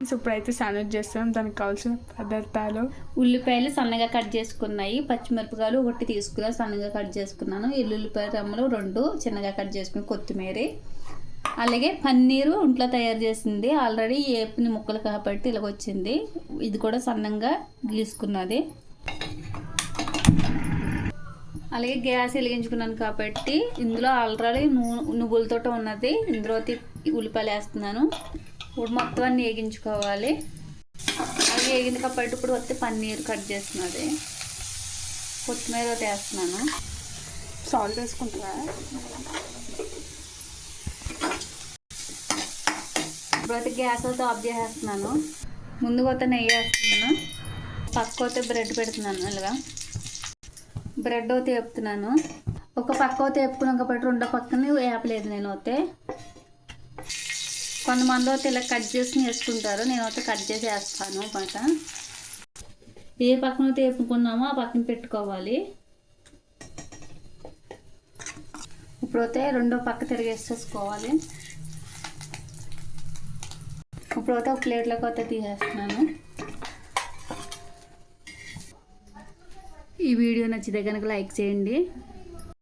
ఇప్పుడైతే శాండ్విచ్ చేస్తాం. దానికి కావాల్సిన పదార్థాలు: ఉల్లిపాయలు సన్నగా కట్ చేసుకున్నాయి, పచ్చిమిరపకాయలు ఒకటి తీసుకున్నా సన్నగా కట్ చేసుకున్నాను, ఎల్లుల్లిపాయ రమ్మలు 2 చిన్నగా కట్ చేసుకుని, కొత్తిమీర, అలాగే పన్నీరు ఇంట్లో తయారు చేసింది ఆల్రెడీ ఏపిన ముక్కలు కాబట్టి ఇలాగ వచ్చింది. ఇది కూడా సన్నంగా గీసుకున్నది. అలాగే గ్యాస్ వెలిగించుకున్నాను కాబట్టి ఇందులో ఆల్రెడీ నువ్వులతో ఉన్నది. ఇందులో ఉల్లిపాయలు వేస్తున్నాను. ఇప్పుడు మొత్తం అన్ని వేగించుకోవాలి. అది వేగింది కాబట్టి ఇప్పుడు వస్తే పన్నీర్ కట్ చేస్తున్నది, కొత్తిమీర వేస్తున్నాను. సాల్ట్ వేసుకుంటున్నా. ఇప్పుడైతే గ్యాస్ అయితే ఆఫ్ చేసేస్తున్నాను. ముందుకు వస్తే నెయ్యి వేస్తున్నాను, పక్క వస్తే బ్రెడ్ పెడుతున్నాను. ఇలాగా బ్రెడ్ అయితే వేపుతున్నాను. ఒక పక్క అయితే వేపుకున్నాం కాబట్టి రెండో పక్కన వేపలేదు. నేను అయితే కొంతమంది అయితే ఇలా కట్ చేసి వేసుకుంటారు, నేను అయితే కట్ చేసి వేస్తాను అన్నమాట. ఏ పక్కన అయితే వేపుకున్నామో ఆ పక్కన పెట్టుకోవాలి. ఇప్పుడైతే రెండో పక్క తిరిగేసేసుకోవాలి. ఇప్పుడైతే ఒక ప్లేట్లోకి అయితే తీసేస్తున్నాను. ఈ వీడియో నచ్చితే కనుక లైక్ చేయండి.